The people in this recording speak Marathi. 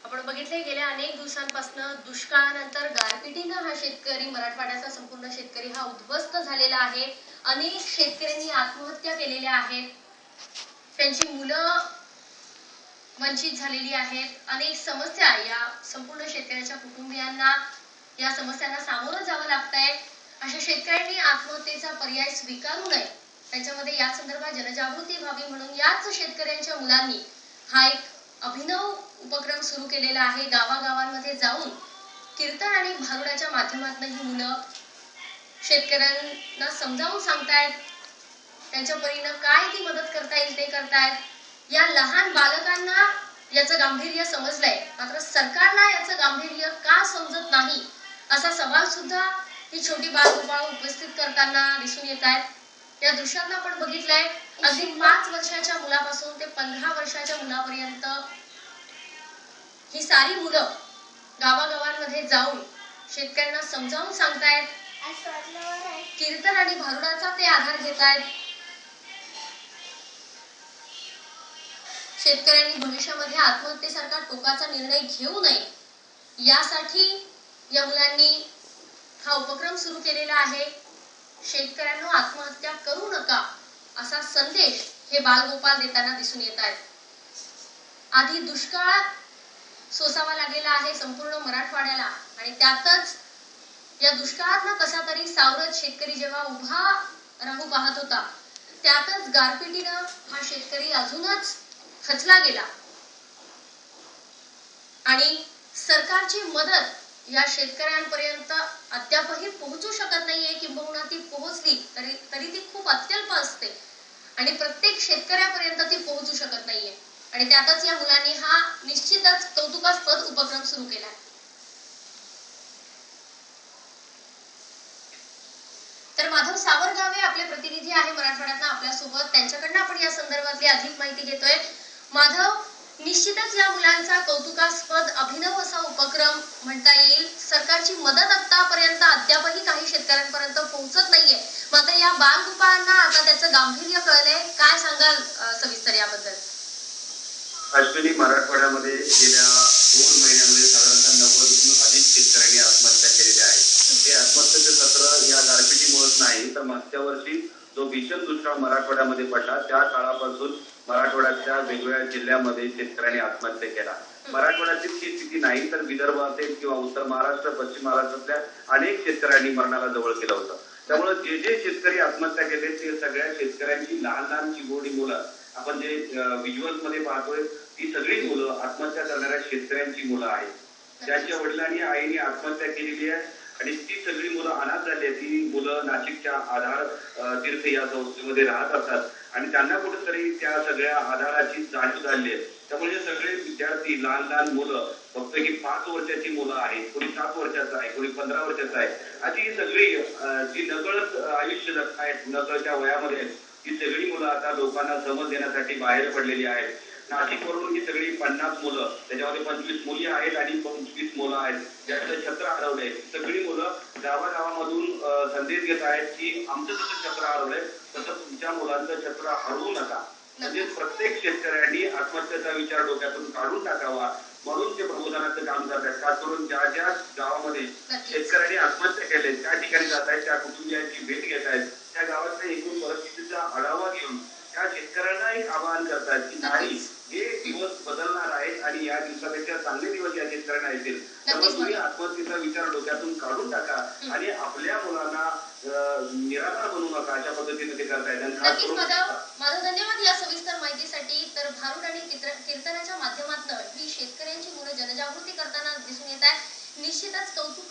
आपण बघितले गेल्या अनेक दिवसांपासून दुष्काळानंतर गारपिटीनं हा शेतकरी मराठवाड्याचा संपूर्ण शेतकरी हा उद्ध्वस्त झालेला आहे। अनेक शेतकऱ्यांनी आत्महत्या केलेल्या आहेत, त्यांची मुलं वंचित झालेली आहेत। अनेक समस्या या संपूर्ण शेतकऱ्याच्या कुटुंबियांना या समस्यांना सामोरं जावं लागतंय। अशा शेतकऱ्यांनी आत्महत्येचा पर्याय स्वीकारू नये, त्यांच्यामध्ये या संदर्भात जनजागृती व्हावी म्हणून याच शेतकऱ्यांच्या मुलांनी हा एक अभिनव उपक्रम सुरू केलेला आहे। गावागावांमध्ये जाऊन कीर्तन आणि भारुडाच्या माध्यमातून ही मुलं शेतकऱ्यांना समजावून सांगतायत, त्यांच्या परीने काय ती मदत करता येईल ते करतायत। या लहान बालकांना याचं गांभीर्य समजलंय, मात्र सरकारला याचं गांभीर्य का समजत नाही असा सवाल सुद्धा ही छोटी बालगोपाळ उपस्थित करताना दिसून येत आहेत। या दृश्यात आपण बघितलंय, अगदी 5 वर्षाच्या मुलापासून ते 15 वर्षाच्या मुलापर्यंत ही सारी मुलं गावागावांमध्ये जाऊन शेतकऱ्यांना समजावून सांगतायत, कीर्तन आणि भारुडाचा ते आधार घेतायत। शेतकऱ्यांनी भविष्यामध्ये आत्महत्येसारखा टोकाचा निर्णय घेऊ नये यासाठी या मुलांनी हा उपक्रम सुरू केलेला आहे। शेतकऱ्यांनो, आत्महत्या करू नका असा संदेश हे बालगोपाल देताना दिसून येत आहेत। आधी दुष्काळ सोसावा लागलेला आहे संपूर्ण मराठवाड्याला, आणि त्यातच या दुष्काळात कसा तरी सावरत शेतकरी जेव्हा उभा राहू पाहत होता, त्यातच गारपिटीनं हा शेतकरी अजूनच खचला गेला आणि सरकारची मदत या शेतकऱ्यांपर्यंत अद्यापही पोहोचू शकत नाहीये, किंबहुना ती पोहोचली तरी ती खूप अत्यल्प असते आणि प्रत्येक शेतकऱ्यापर्यंत ती पोहोचू शकत नाहीये। आणि त्यातच या मुलांनी हा निश्चितच कौतुकास्पद उपक्रम सुरू केला आहे। तर माधव सावरगावे आपले प्रतिनिधी आहे मराठवाड्यातनं आपल्यासोबत, त्यांच्याकडनं आपण या संदर्भातली अधिक माहिती घेतोय। माधव, निश्चितच या मुलांचा कौतुकास्पद अभिनव असा उपक्रम म्हणता येईल। सरकारची मदत आतापर्यंत अद्यापही काही शेतकऱ्यांपर्यंत पोहोचत नाहीये, मात्र या बालगोपाळांना आता त्याचं गांभीर्य कळलंय। काय सांगाल सविस्तर याबद्दल? अश्विनी, मराठवाड्यामध्ये गेल्या 2 महिन्यामध्ये साधारणतः 90हून अधिक शेतकऱ्यांनी आत्महत्या केलेल्या आहेत। हे आत्महत्येचे सत्र या गारपिटीमुळेच नाही, तर मागच्या वर्षी जो भीषण दुष्काळ मराठवाड्यामध्ये पडला त्या काळापासून मराठवाड्याच्या वेगवेगळ्या जिल्ह्यामध्ये शेतकऱ्यांनी आत्महत्या केला। मराठवाड्यातील ही स्थिती नाही तर विदर्भ असेल किंवा उत्तर महाराष्ट्र, पश्चिम महाराष्ट्रातल्या अनेक शेतकऱ्यांनी मरणाला जवळ केलं होतं। त्यामुळे जे शेतकरी आत्महत्या केले ते सगळ्या शेतकऱ्यांची लहान लहान चिमुरडी मुलं, आपण जे व्हिज्युअल्स मध्ये पाहतोय ती सगळी मुलं आत्महत्या करणाऱ्या शेतकऱ्यांची मुलं आहेत, ज्यांच्या वडिलांनी आईने आत्महत्या केलेली आहे आणि ती सगळी मुलं अनाथ झाली आहेत। ती मुलं नाशिकच्या आधार तीर्थ या संस्थेमध्ये राहत असतात आणि त्यांना कुठेतरी त्या सगळ्या आधाराची जाणीव झाली आहे। त्यामुळे सगळे विद्यार्थी, लहान लहान मुलं, फक्त ही 5 वर्षाची मुलं आहेत, कोणी 7 वर्षाचं आहे, कोणी 15 वर्षाचं आहे, अशी ही सगळी जी नकळत आयुष्य जगत आहेत, नकळत्या वयामध्ये ही सगळी मुलं आता लोकांना समज देण्यासाठी बाहेर पडलेली आहेत। नाशिकवरून ही सगळी 50 मुलं, त्याच्यामध्ये 25 मुली आहेत आणि 25 मुलं आहेत, ज्यांचं छत्र हरवलंय। सगळी मुलं गावागावामधून संदेश घेत आहेत की आमचं जसं छत्र हरवलंय तसं तुमच्या मुलांचं छत्र हरवू नका। म्हणजे प्रत्येक शेतकऱ्यांनी आत्महत्येचा विचार डोक्यातून काढून टाकावा, म्हणून ते प्रबोधनाचं काम करतात। खास करून ज्या ज्या गावामध्ये शेतकऱ्यांनी आत्महत्या केले त्या ठिकाणी जात आहेत, त्या कुटुंबियांची भेट घेत आहेत, त्या गावातल्या एकूण परिस्थितीचा आढावा घेऊन त्या शेतकऱ्यांना एक आवाहन करतात की नाही, हे दिवस बदलणार आहेत आणि या दिवसापेक्षा चांगले दिवस या शेतकऱ्यांना येतील। त्यामुळे तुम्ही आत्महत्येचा विचार डोक्यातून काढून टाका आणि आपल्या मुलांना निराधार बनवू नका, अशा पद्धतीने ते करतायत। नक्कीच माधव, धन्यवाद या सविस्तर माहितीसाठी। तर भारुड आणि कीर्तनाच्या माध्यमातून ही शेतकऱ्यांची मुलं जनजागृती करताना दिसून येत आहे। निश्चितच कौतुक